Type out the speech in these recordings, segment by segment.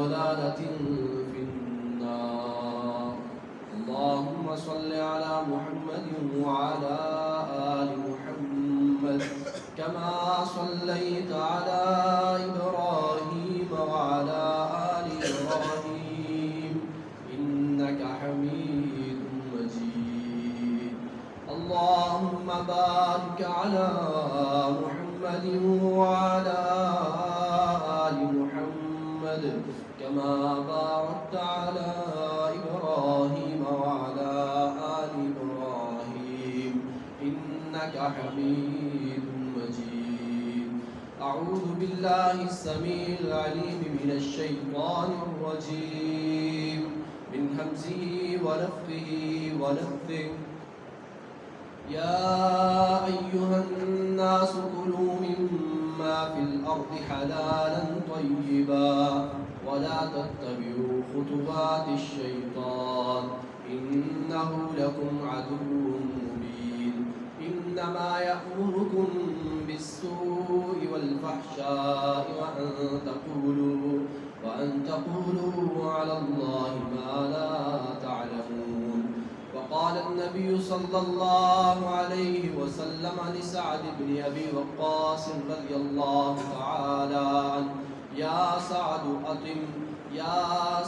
ضلالة في النار. اللهم صل على محمد وعلى آل محمد كما صليت على إبراهيم وعلى آل إبراهيم إنك حميد مجيد. اللهم بارك على محمد وعلى آل محمد كما باركت على إبراهيم وعلى آل إبراهيم إنك حميد مجيد. أعوذ بالله السميع العليم من الشيطان الرجيم من همزه ونفخه ونفثه. يا أيها الناس كلوا مما في الأرض حلالا طيبا ولا تتبعوا خطوات الشيطان إنه لكم عدو مبين. إنما يأمركم بالسوء والفحشاء وأن تقولوا على الله ما لا تعلمون. وقال النبي صلى الله عليه وسلم لسعد بن أبي وقاص رضي الله تعالى عنه: يا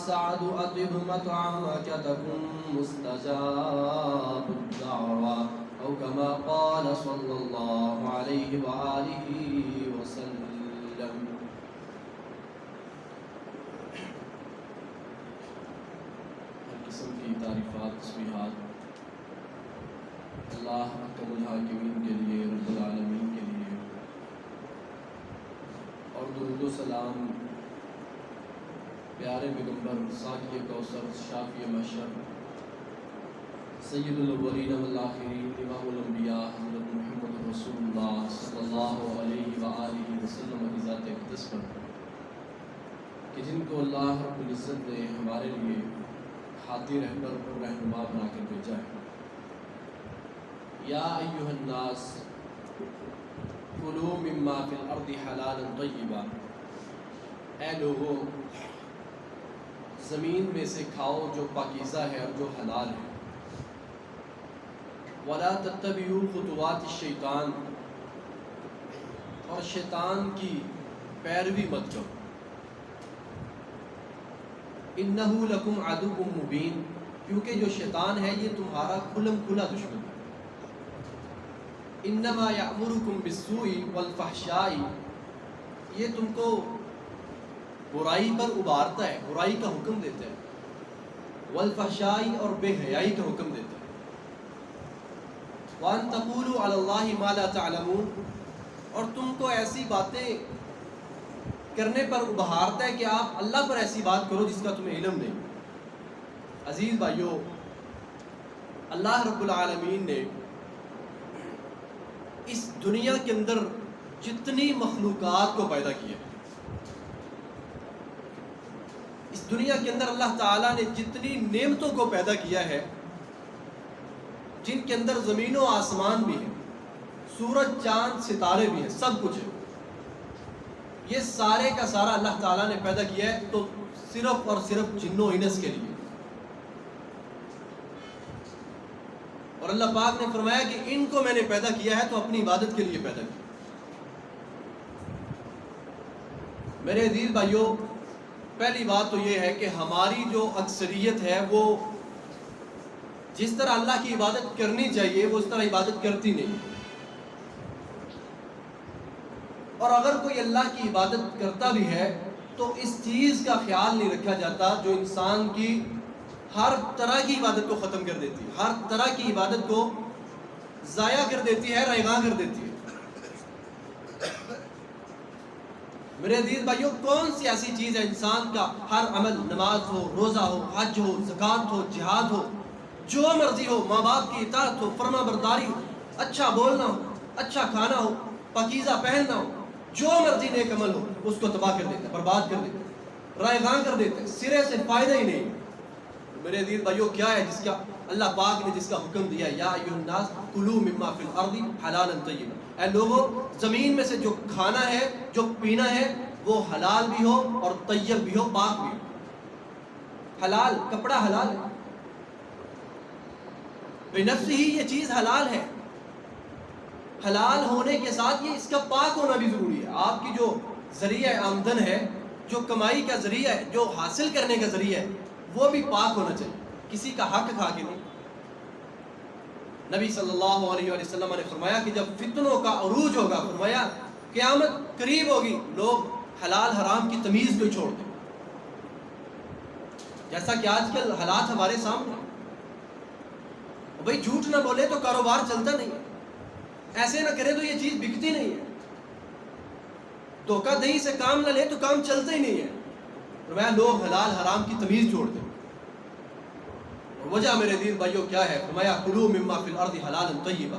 سعد أطب مطعمك تكن مستجاب الدعوة، أو كما قال صلى الله عليه وآله وسلم. ہر قسم کی تعریفات تسبیحات اللہ اکرم الحاکمین کے لیے، رب العالمین کے لیے، اور درود و سلام پیارے پیغمبر ساقی کوثر شافی محشر سید الاولین والآخرین امام الانبیاء حضرت محمد رسول اللہ صلی اللہ علیہ وآلہ وسلم کی ذات اقدس پر، کہ جن کو اللہ رب العزت نے ہمارے لیے ہادی رہبر اور رہنما بنا کر بھیجا ہے. یا ایھا الناس کلوا مما فی الارض حلالا طیبا، اے لوگو زمین میں سے کھاؤ جو پاکیزہ ہے اور جو حلال ہے. ولا تتبعوا خطوات الشیطان، اور شیطان کی پیروی مت کرو. انہ لکم عدو مبین، کیونکہ جو شیطان ہے یہ تمہارا کھلم کھلا دشمن ہے. انما یأمرکم بالسوء والفحشاء، یہ تم کو برائی پر ابھارتا ہے، برائی کا حکم دیتا ہے. والفحشاء، اور بے حیائی کا حکم دیتا ہے. وان تقولوا علی اللہ ما لا تعلمون، اور تم کو ایسی باتیں کرنے پر ابھارتا ہے کہ آپ اللہ پر ایسی بات کرو جس کا تمہیں علم نہیں. عزیز بھائیو، اللہ رب العالمین نے اس دنیا کے اندر جتنی مخلوقات کو پیدا کیا، اس دنیا کے اندر اللہ تعالیٰ نے جتنی نعمتوں کو پیدا کیا ہے، جن کے اندر زمین و آسمان بھی ہے، سورج چاند ستارے بھی ہیں، سب کچھ ہے، یہ سارے کا سارا اللہ تعالیٰ نے پیدا کیا ہے تو صرف اور صرف جن و انس کے لیے. اور اللہ پاک نے فرمایا کہ ان کو میں نے پیدا کیا ہے تو اپنی عبادت کے لیے پیدا کیا. میرے عزیز بھائیو، پہلی بات تو یہ ہے کہ ہماری جو اکثریت ہے وہ جس طرح اللہ کی عبادت کرنی چاہیے وہ اس طرح عبادت کرتی نہیں. اور اگر کوئی اللہ کی عبادت کرتا بھی ہے تو اس چیز کا خیال نہیں رکھا جاتا جو انسان کی ہر طرح کی عبادت کو ختم کر دیتی ہے، ہر طرح کی عبادت کو ضائع کر دیتی ہے، رائگاں کر دیتی ہے. میرے عزیز بھائیوں، کون سی ایسی چیز ہے انسان کا ہر عمل، نماز ہو، روزہ ہو، حج ہو، زکوٰۃ ہو، جہاد ہو، جو مرضی ہو، ماں باپ کی اطاعت ہو، فرما برداری ہو، اچھا بولنا ہو، اچھا کھانا ہو، پاکیزہ پہننا ہو، جو مرضی نیک عمل ہو اس کو تباہ کر دیتا ہے، برباد کر دیتا ہے، رائگاں کر دیتا ہے، سرے سے فائدہ ہی نہیں. میرے عزیز بھائیو، کیا ہے جس کا اللہ پاک نے جس کا حکم دیا، یا ایھا الناس کلوا مما فی الارض حلالا طیبا، اے لوگو زمین میں سے جو کھانا ہے، جو پینا ہے وہ حلال بھی ہو اور طیب بھی ہو، پاک بھی ہو۔ حلال کپڑا حلال ہے، بنفس ہی یہ چیز حلال ہے، حلال ہونے کے ساتھ یہ اس کا پاک ہونا بھی ضروری ہے۔ آپ کی جو ذریعہ آمدن ہے، جو کمائی کا ذریعہ ہے، جو حاصل کرنے کا ذریعہ ہے، وہ بھی پاک ہونا چاہیے، کسی کا حق کھا کے نہیں۔ نبی صلی اللہ علیہ وآلہ وسلم نے فرمایا کہ جب فتنوں کا عروج ہوگا، فرمایا قیامت قریب ہوگی، لوگ حلال حرام کی تمیز کو چھوڑ دیں، جیسا کہ آج کل حالات ہمارے سامنے ہیں۔ بھائی جھوٹ نہ بولے تو کاروبار چلتا نہیں ہے، ایسے نہ کرے تو یہ چیز بکتی نہیں ہے، دھوکہ دہی سے کام نہ لے تو کام چلتا ہی نہیں ہے۔ فرمایا لوگ حلال حرام کی تمیز چھوڑ دیں۔ اور وجہ میرے دین بھائیوں کیا ہے؟ فرمایا کلوا مما فی الارض حلالا طیبا،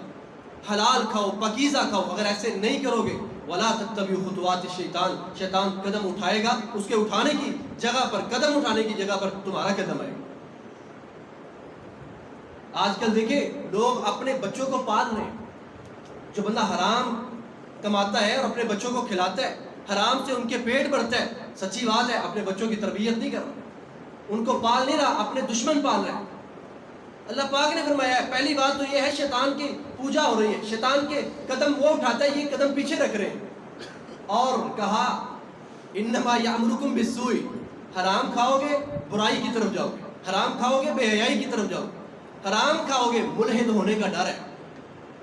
حلال کھاؤ، پاکیزہ کھاؤ۔ اگر ایسے نہیں کرو گے، ولا تتبعوا خطوات الشیطان، شیطان قدم اٹھائے گا، اس کے اٹھانے کی جگہ پر، قدم اٹھانے کی جگہ پر تمہارا قدم آئے گا۔ آج کل دیکھیں لوگ اپنے بچوں کو پال رہے ہیں، جو بندہ حرام کماتا ہے اور اپنے بچوں کو کھلاتا ہے، حرام سے ان کے پیٹ بھرتا ہے، سچی بات ہے اپنے بچوں کی تربیت نہیں کر رہا، ان کو پال نہیں رہا، اپنے دشمن پال رہا ہے۔ اللہ پاک نے فرمایا ہے پہلی بات تو یہ ہے شیطان کی پوجا ہو رہی ہے، شیطان کے قدم وہ اٹھاتا ہے، یہ قدم پیچھے رکھ رہے ہیں۔ اور کہا انما یامرکم بالسوء، حرام کھاؤ گے برائی کی طرف جاؤ گے، حرام کھاؤ گے بے حیائی کی طرف جاؤ گے، حرام کھاؤ گے ملحد ہونے کا ڈر ہے۔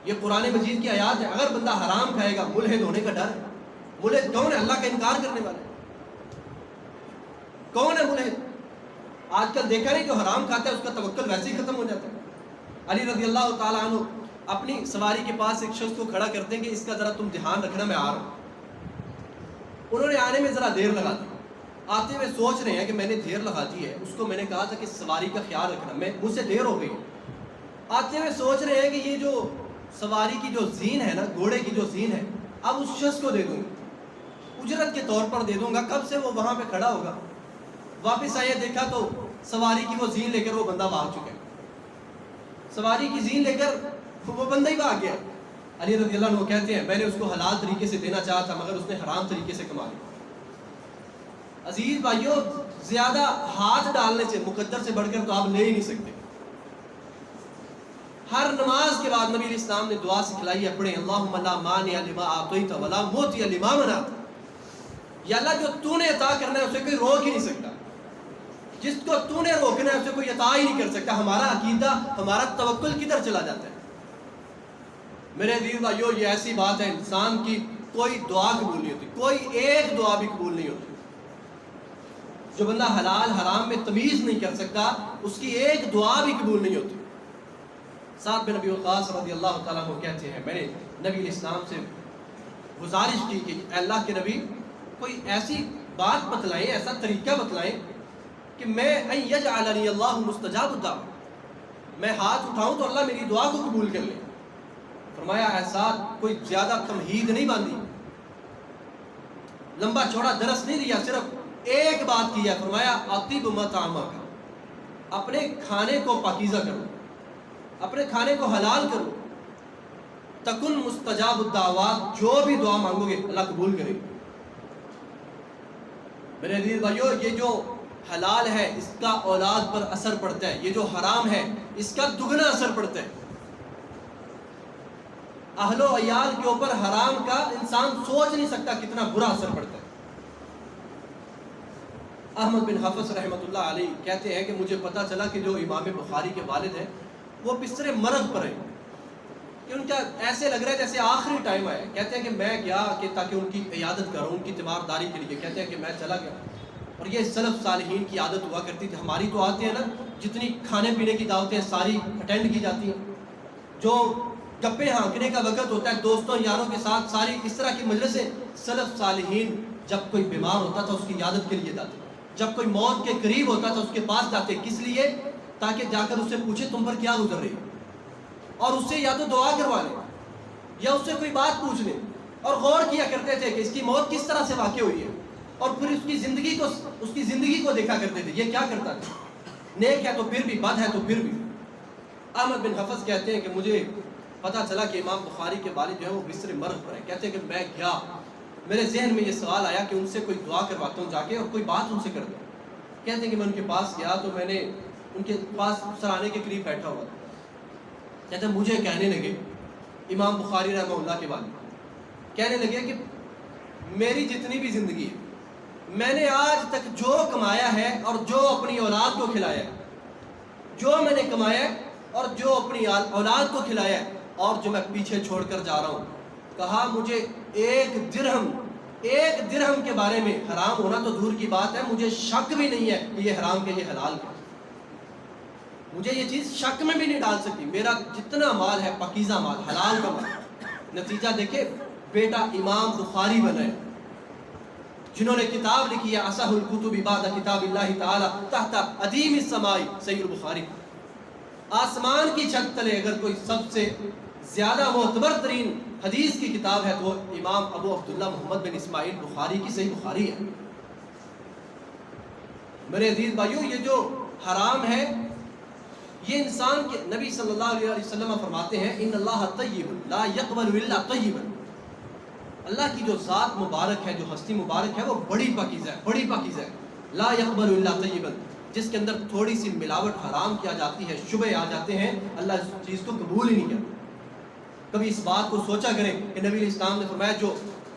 یہ قرآن مجید کی آیات ہے، اگر بندہ حرام کھائے گا ملحد ہونے کا ڈر ہے۔ ملحد کون ہے؟ اللہ کا انکار کرنے والے۔ کون ہے ملحد؟ آج کل دیکھا نہیں جو حرام کھاتا ہے اس کا توکل ویسے ہی ختم ہو جاتا ہے۔ علی رضی اللہ تعالیٰ عنہ اپنی سواری کے پاس ایک شخص کو کھڑا کرتے ہیں کہ اس کا ذرا تم دھیان رکھنا، میں آ رہا ہوں۔ انہوں نے آنے میں ذرا دیر لگا دی، آتے ہوئے سوچ رہے ہیں کہ میں نے دیر لگا دی ہے، اس کو میں نے کہا تھا کہ سواری کا خیال رکھنا، مجھ سے دیر ہو گئی۔ آتے ہوئے سوچ رہے ہیں کہ یہ جو سواری کی جو زین ہے نا، گھوڑے کی جو زین ہے، اب اس شخص کو دے دوں گا، اجرت کے طور پر دے دوں گا، کب سے وہ وہاں پہ کھڑا ہوگا۔ واپس آئے دیکھا تو سواری کی وہ زین لے کر وہ بندہ بھاگ چکا ہے، سواری کی زین لے کر وہ بندہ ہی بھاگ گیا۔ علی رضی اللہ عنہ کہتے ہیں میں نے اس کو حلال طریقے سے دینا چاہا تھا مگر اس نے حرام طریقے سے کما لیا۔ عزیز بھائیوں، زیادہ ہاتھ ڈالنے سے مقدر سے بڑھ کر تو آپ لے ہی نہیں سکتے۔ ہر نماز کے بعد نبی علیہ السلام نے دعا سکھلائی ہے، پڑھیں اللہم لا مانع لما اعطیت ولا معطی لما منعت۔ یا اللہ جو تو نے عطا کرنا ہے اسے کوئی روک ہی نہیں سکتا، جس کو تو نے روکنا ہے اسے کوئی عطا ہی نہیں کر سکتا۔ ہمارا عقیدہ، ہمارا توکل کدھر چلا جاتا ہے؟ میرے عزیز بھائیو، یہ ایسی بات ہے انسان کی کوئی دعا قبول نہیں ہوتی، کوئی ایک دعا بھی قبول نہیں ہوتی۔ جو بندہ حلال حرام میں تمیز نہیں کر سکتا اس کی ایک دعا بھی قبول نہیں ہوتی۔ سعد بن ابی وقاص رضی اللہ تعالیٰ عنہ کہتے ہیں میں نے نبی علیہ السلام سے گزارش کی کہ اے اللہ کے نبی کوئی ایسی بات بتلائیں، ایسا طریقہ بتلائیں کہ میں ان یجعلنی اللہ مستجاب الدعوہ، میں ہاتھ اٹھاؤں تو اللہ میری دعا کو قبول کر لے۔ فرمایا ایسا کوئی زیادہ تمہید نہیں باندھی، لمبا چوڑا درس نہیں دیا، صرف ایک بات کی ہے، فرمایا اطیب مطعمک، اپنے کھانے کو پاکیزہ کرو، اپنے کھانے کو حلال کرو، تکن مستجاب الدعوات، جو بھی دعا مانگو گے اللہ قبول کرے گا۔ میرے عزیز بھائیو، یہ جو حلال ہے اس کا اولاد پر اثر پڑتا ہے، یہ جو حرام ہے اس کا دگنا اثر پڑتا ہے۔ اہل و عیال کے اوپر حرام کا انسان سوچ نہیں سکتا کتنا برا اثر پڑتا ہے۔ احمد بن حفص رحمۃ اللہ علیہ کہتے ہیں کہ مجھے پتا چلا کہ جو امام بخاری کے والد ہیں وہ بستر مرض پر ہیں، کہ ان کا ایسے لگ رہا ہے جیسے آخری ٹائم آیا۔ کہتے ہیں کہ میں گیا کہ تاکہ ان کی عیادت کروں، ان کی تیمارداری کے لیے۔ کہتے ہیں کہ میں چلا گیا، اور یہ سلف صالحین کی عادت ہوا کرتی تھی، ہماری تو آتے ہیں نا جتنی کھانے پینے کی دعوتیں ساری اٹینڈ کی جاتی ہیں، جو گپے ہانکنے کا وقت ہوتا ہے دوستوں یاروں کے ساتھ، ساری اس طرح کی مجلسیں، سلف صالحین جب کوئی بیمار ہوتا تھا اس کی عیادت کے لیے جاتے، جب کوئی موت کے قریب ہوتا تھا اس کے پاس جاتے، کس لیے؟ تاکہ جا کر اس سے پوچھے تم پر کیا گزر رہی، اور اس سے یا تو دعا کروا لیں یا اس سے کوئی بات پوچھ لیں، اور غور کیا کرتے تھے کہ اس کی موت کس طرح سے واقع ہوئی ہے، اور پھر اس کی زندگی کو دیکھا کرتے تھے یہ کیا کرتا تھا، نیک ہے تو پھر بھی، بد ہے تو پھر بھی۔ احمد بن حفص کہتے ہیں کہ مجھے پتا چلا کہ امام بخاری کے والد جو ہے وہ بستر مرض پر ہے۔ کہتے ہیں کہ میں گیا میرے ذہن میں یہ سوال آیا کہ ان سے کوئی دعا کرواتا ہوں جا کے اور کوئی بات ان سے کر دوں. کہتے ہیں کہ میں ان کے پاس گیا تو میں نے ان کے پاس سرانے کے قریب بیٹھا ہوا تھا. کہتے ہیں مجھے کہنے لگے، امام بخاری رحمہ اللہ کے والد کہنے لگے کہ میری جتنی بھی زندگی ہے، میں نے آج تک جو کمایا ہے اور جو اپنی اولاد کو کھلایا ہے، جو میں نے کمایا ہے اور جو اپنی اولاد کو کھلایا ہے اور جو میں پیچھے چھوڑ کر جا رہا ہوں، کہا مجھے ایک درہم کے بارے میں حرام ہونا تو دور کی بات ہے، مجھے شک بھی نہیں ہے کہ یہ حرام کہ یہ حلال ہے. مجھے یہ چیز شک میں بھی نہیں ڈال سکتی. میرا جتنا مال ہے پاکیزہ مال، حلال کا مال. نتیجہ دیکھے بیٹا امام بخاری بنا ہے، جنہوں نے کتاب لکھی ہے اصح الکتب بعد کتاب اللہ تعالی تحت عدیم السماء صحیح البخاری. آسمان کی چھت تلے اگر کوئی سب سے زیادہ معتبر ترین حدیث کی کتاب ہے تو وہ امام ابو عبداللہ محمد بن اسماعیل بخاری کی صحیح بخاری ہے. میرے عزیز بھائیو، یہ جو حرام ہے یہ انسان کے، نبی صلی اللہ علیہ وسلم فرماتے ہیں ان اللہ طیب لا یقبل الا طیبا. اللہ کی جو ذات مبارک ہے، جو ہستی مبارک ہے، وہ بڑی پاکیزہ ہے، بڑی پاکیزہ ہے. لا یقبل الا طیبا، جس کے اندر تھوڑی سی ملاوٹ حرام کیا جاتی ہے، شبہ آ جاتے ہیں، اللہ اس چیز کو قبول ہی نہیں کرتا. کبھی اس بات کو سوچا کریں کہ نبی علیہ السلام نے فرمایا جو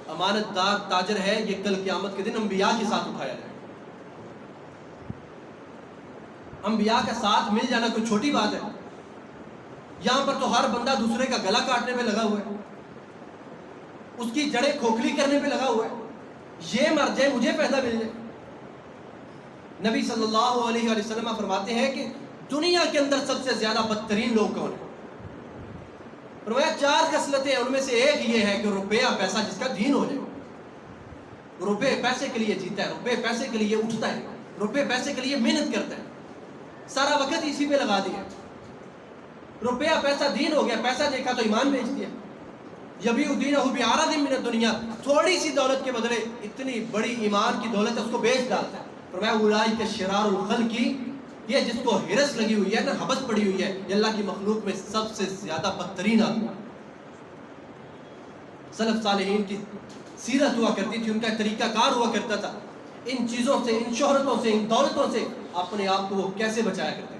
امانت دار تاجر ہے یہ کل قیامت کے دن انبیاء کے ساتھ اٹھایا جائے. انبیاء کا ساتھ مل جانا کوئی چھوٹی بات ہے؟ یہاں پر تو ہر بندہ دوسرے کا گلا کاٹنے پہ لگا ہوا ہے، اس کی جڑیں کھوکھلی کرنے پہ لگا ہوا ہے. یہ مر جائے مجھے پیدا مل جائے. نبی صلی اللہ علیہ وسلم فرماتے ہیں کہ دنیا کے اندر سب سے زیادہ بدترین لوگ کون ہیں؟ فرمایا 4 خصلتیں ہیں، ان میں سے ایک یہ ہے کہ روپیہ پیسہ جس کا دین ہو جائے. روپے پیسے کے لیے جیتا ہے، روپے پیسے کے لیے اٹھتا ہے، روپے پیسے کے لیے محنت کرتا ہے، سارا وقت اسی پہ لگا دیا. روپیہ پیسہ دین ہو گیا، پیسہ دیکھا تو ایمان بیچ دیا. یبیع دینہ بعرض من الدنیا، تھوڑی سی دولت کے بدلے اتنی بڑی ایمان کی دولت اس کو بیچ ڈالتا ہے. فرمایا اولئک شرار الخلق، یہ جس کو ہرس لگی ہوئی ہے نا، حبس پڑی ہوئی ہے، یہ اللہ کی مخلوق میں سب سے زیادہ بدترین آدمی. سلف صالحین کی سیرت ہوا کرتی تھی، ان کا طریقہ کار ہوا کرتا تھا. ان چیزوں سے، ان شہرتوں سے، ان دولتوں سے اپنے آپ کو وہ کیسے بچایا کرتے.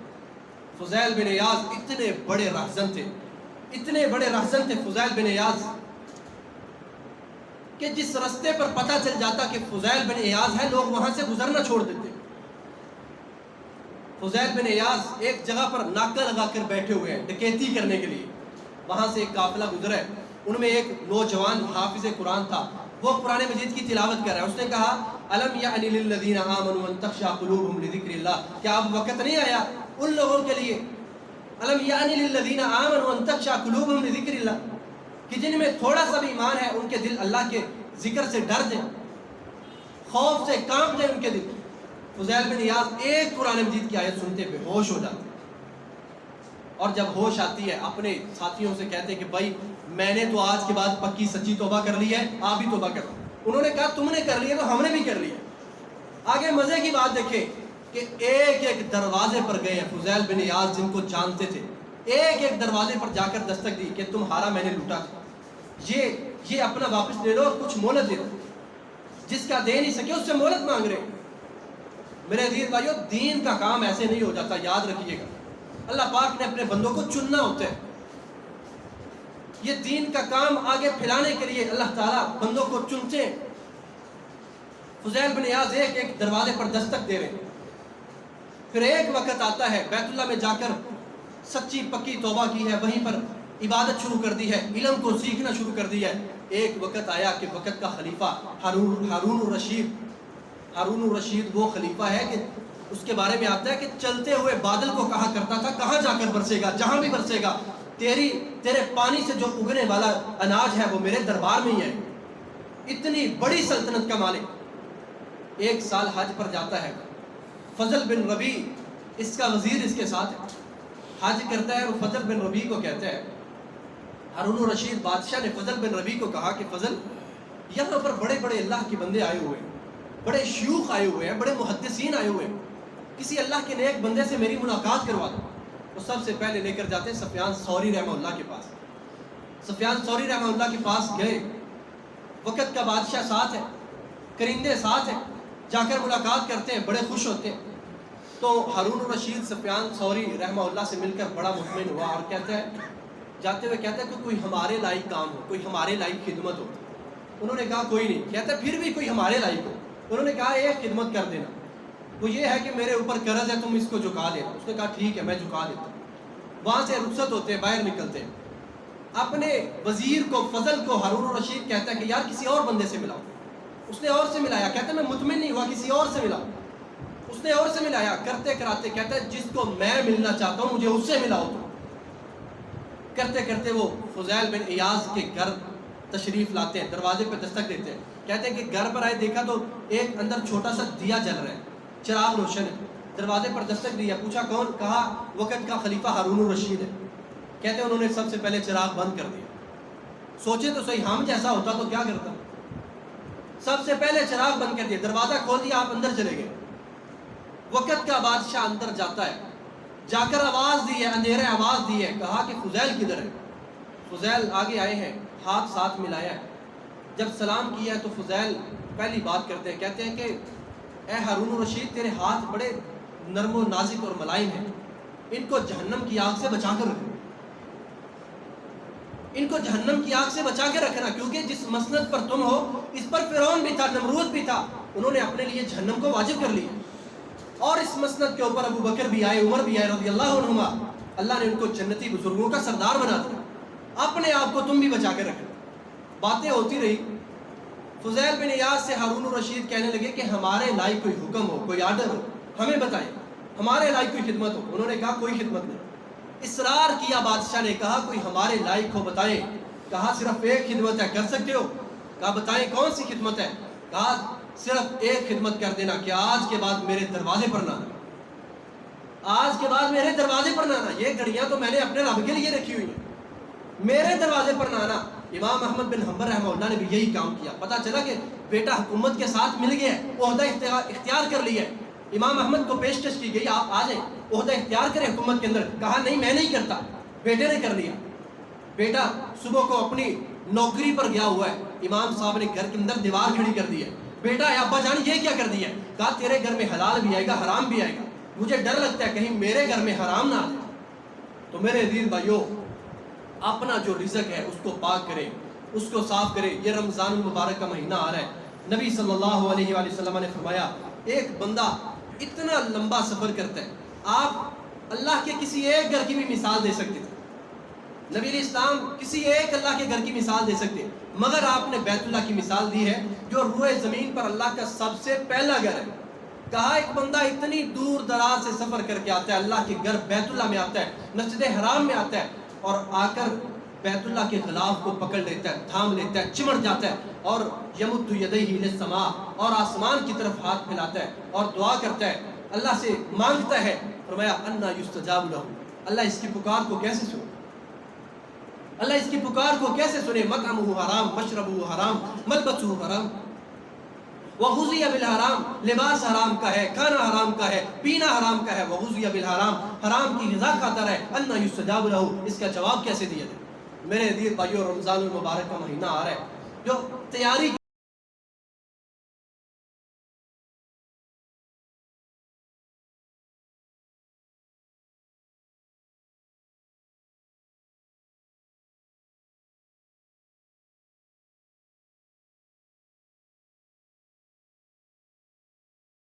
فضیل بن عیاض اتنے بڑے رہزن تھے، اتنے بڑے رہزن تھے فضیل بن عیاض کہ جس رستے پر پتہ چل جاتا کہ فضیل بن عیاض ہے، لوگ وہاں سے گزرنا چھوڑ دیتے. فضیل بن عیاض ایک جگہ پر ناکہ لگا کر بیٹھے ہوئے ہیں ڈکیتی کرنے کے لیے. وہاں سے ایک قافلہ گزرا ہے، ان میں ایک نوجوان حافظ قرآن تھا، وہ قرآن مجید کی تلاوت کر رہا ہے. اس نے کہا الم یعن للذین آمنوا ان تخشع قلوبهم لذکر اللہ، کیا اب وقت نہیں آیا ان لوگوں کے لیے، الم یعن للذین آمنوا ان تخشع قلوبهم لذکر اللہ، کہ جن میں تھوڑا سا بھی ایمان ہے ان کے دل اللہ کے ذکر سے ڈر جائیں، خوف سے کانپ جائیں ان کے دل. فضیل بن عیاض ایک قرآن مجید کی آیت سنتے بے ہوش ہو جاتے، اور جب ہوش آتی ہے اپنے ساتھیوں سے کہتے ہیں کہ بھائی میں نے تو آج کے بعد پکی سچی توبہ کر لی ہے، آپ بھی توبہ کرو. انہوں نے کہا تم نے کر لی ہے تو ہم نے بھی کر لی ہے. آگے مزے کی بات دیکھیں کہ ایک ایک دروازے پر گئے ہیں فضیل بن عیاض جن کو جانتے تھے، ایک ایک دروازے پر جا کر دستک دی کہ تمہارا میں نے لوٹا تھا، یہ اپنا واپس لے لو اور کچھ مہلت دے دو. جس کا دے نہیں سکے اس سے مہلت مانگ رہے. میرے عزیز بھائیو، دین کا کام ایسے نہیں ہو جاتا، یاد رکھیے گا. اللہ پاک نے اپنے بندوں کو چننا ہوتا ہے. یہ دین کا کام آگے پھیلانے کے لیے اللہ تعالیٰ بندوں کو چنتے ہیں. فضیل بن عیاض ایک ایک دروازے پر دستک دے رہے ہیں. پھر ایک وقت آتا ہے بیت اللہ میں جا کر سچی پکی توبہ کی ہے، وہیں پر عبادت شروع کر دی ہے، علم کو سیکھنا شروع کر دی ہے. ایک وقت آیا کہ وقت کا خلیفہ ہارون الرشید وہ خلیفہ ہے کہ اس کے بارے میں آتا ہے کہ چلتے ہوئے بادل کو کہا کرتا تھا کہاں جا کر برسے گا، جہاں بھی برسے گا تیرے پانی سے جو اگنے والا اناج ہے وہ میرے دربار میں ہی ہے. اتنی بڑی سلطنت کا مالک. ایک سال حج پر جاتا ہے، فضل بن ربیع اس کا وزیر اس کے ساتھ ہے، حج کرتا ہے اور فضل بن ربیع کو کہتا ہے، ہارون الرشید بادشاہ نے فضل بن ربیع کو کہا کہ فضل یہاں پر بڑے بڑے اللہ کے بندے آئے ہوئے ہیں، بڑے شیوخ آئے ہوئے ہیں، بڑے محدثین آئے ہوئے ہیں، کسی اللہ کے نیک بندے سے میری ملاقات کروا دو. وہ سب سے پہلے لے کر جاتے ہیں سفیان ثوری رحمہ اللہ کے پاس. سفیان ثوری رحمہ اللہ کے پاس گئے وقت کا بادشاہ ساتھ ہے، کرندے ساتھ ہیں، جا کر ملاقات کرتے ہیں، بڑے خوش ہوتے ہیں۔ تو ہارون الرشید سفیان ثوری رحمہ اللہ سے مل کر بڑا مطمئن ہوا اور کہتا ہے، جاتے ہوئے کہتا ہے کہ کوئی ہمارے لائق کام ہو، کوئی ہمارے لائق خدمت ہو۔ انہوں نے کہا کوئی نہیں۔ کہتا ہے پھر بھی کوئی ہمارے لائق ہو۔ انہوں نے کہا ایک خدمت کر دینا، وہ یہ ہے کہ میرے اوپر قرض ہے، تم اس کو جھکا دینا۔ اس نے کہا ٹھیک ہے، میں جھکا دیتا ہوں۔ وہاں سے رخصت ہوتے ہیں، باہر نکلتے ہیں۔ اپنے وزیر کو فضل کو ہارون الرشید کہتا ہے کہ یار کسی اور بندے سے ملاؤ۔ اس نے اور سے ملایا، کہتا ہے میں مطمئن نہیں ہوا، کسی اور سے ملاؤ۔ اس نے اور سے ملایا، کرتے کراتے کہتا ہے جس کو میں ملنا چاہتا ہوں مجھے اس سے ملاؤ تو۔ کرتے کرتے وہ فضیل بن ایاز کے گھر تشریف لاتے ہیں، دروازے پہ دستک دیتے ہیں۔ کہتے ہیں کہ گھر پر آئے، دیکھا تو ایک اندر چھوٹا سا دیا جل رہا ہے، چراغ روشن ہے۔ دروازے پر دستک دیا، پوچھا کون؟ کہا وقت کا خلیفہ ہارون الرشید ہے۔ کہتے ہیں انہوں نے سب سے پہلے چراغ بند کر دیا۔ سوچے تو صحیح، ہم جیسا ہوتا تو کیا کرتا؟ سب سے پہلے چراغ بند کر دیا، دروازہ کھول دیا، آپ اندر چلے گئے۔ وقت کا بادشاہ اندر جاتا ہے، جا کر آواز دی ہے، اندھیرے آواز دی ہے، کہا کہ فضیل کدھر ہے؟ فضیل آگے آئے ہیں، ہاتھ ساتھ ملایا ہے۔ جب سلام کیا ہے تو فضیل پہلی بات کرتے ہیں، کہتے ہیں کہ اے ہارون الرشید تیرے ہاتھ بڑے نرم و نازک اور ملائم ہیں، ان کو جہنم کی آگ سے بچا کر رکھنا، ان کو جہنم کی آگ سے بچا کے رکھنا، کیونکہ جس مسند پر تم ہو اس پر فرعون بھی تھا، نمرود بھی تھا، انہوں نے اپنے لیے جہنم کو واجب کر لیا، اور اس مسند کے اوپر ابو بکر بھی آئے، عمر بھی آئے رضی اللہ عنہما، اللہ نے ان کو جنتی بزرگوں کا سردار بنا دیا، اپنے آپ کو تم بھی بچا کے رکھنا۔ باتیں ہوتی رہی۔ فضیل بن ایاز سے ہارون الرشید کہنے لگے کہ ہمارے لائق کوئی حکم ہو، کوئی آرڈر ہو، ہمیں بتائیں، ہمارے لائق کوئی خدمت ہو۔ انہوں نے کہا کوئی خدمت نہیں۔ اصرار کیا، بادشاہ نے کہا کوئی ہمارے لائق ہو بتائیں۔ کہا صرف ایک خدمت ہے، کر سکتے ہو؟ کہا بتائیں کون سی خدمت ہے؟ کہا صرف ایک خدمت کر دینا کہ آج کے بعد میرے دروازے پر نہ آنا، آج کے بعد میرے دروازے پر نہ آنا۔ یہ گھڑیاں تو میں نے اپنے رب کے لیے رکھی ہوئی ہیں، میرے دروازے پر نہ آنا۔ امام احمد بن حنبل رحمہ اللہ نے بھی یہی کام کیا۔ پتہ چلا کہ بیٹا حکومت کے ساتھ مل گیا ہے، عہدہ اختیار کر لیا ہے۔ امام احمد کو پیشکش کی گئی آپ آ جائیں، عہدہ اختیار کریں حکومت کے اندر۔ کہا نہیں میں نہیں کرتا، بیٹے نے کر لیا۔ بیٹا صبح کو اپنی نوکری پر گیا ہوا ہے، امام صاحب نے گھر کے اندر دیوار کھڑی کر دی ہے۔ بیٹا ابا جان یہ کیا کر دیا ہے؟ کہا تیرے گھر میں حلال بھی آئے گا، حرام بھی آئے گا، مجھے ڈر لگتا ہے کہیں میرے گھر میں حرام نہ آ جائے۔ تو میرے عزیز بھائیو، اپنا جو رزق ہے اس کو پاک کریں، اس کو صاف کریں۔ یہ رمضان المبارک کا مہینہ آ رہا ہے، نبی صلی اللہ علیہ وآلہ وسلم نے فرمایا ایک بندہ اتنا لمبا سفر کرتا ہے، آپ اللہ کے کسی ایک گھر کی بھی مثال دے سکتے تھے، نبی علیہ السلام کسی ایک اللہ کے گھر کی مثال دے سکتے، مگر آپ نے بیت اللہ کی مثال دی ہے جو روئے زمین پر اللہ کا سب سے پہلا گھر ہے۔ کہا ایک بندہ اتنی دور دراز سے سفر کر کے آتا ہے، اللہ کے گھر بیت اللہ میں آتا ہے، مسجد حرام میں آتا ہے، اور آ کر بیت اللہ کے غلاف کو پکڑ لیتا ہے، تھام لیتا ہے، چمٹ جاتا ہے، اور یمد یدیہ للسماء، اور آسمان کی طرف ہاتھ پھیلاتا ہے اور دعا کرتا ہے، اللہ سے مانگتا ہے۔ فرمایا انا یستجاب لہ، اللہ اس کی پکار کو کیسے سنے؟ اللہ اس کی پکار کو کیسے سنے؟ مطعمہ حرام، مشربہ حرام، ملبسہ حرام، وغذی بالحرام، لباس حرام کا ہے، کھانا حرام کا ہے، پینا حرام کا ہے، وغذی بالحرام، حرام کی غذا کھاتا رہے، انا یستجاب لہ، اس کا جواب کیسے دیا جائے؟ میرے عزیز بھائیو، رمضان المبارک کا مہینہ آ رہا ہے، جو تیاری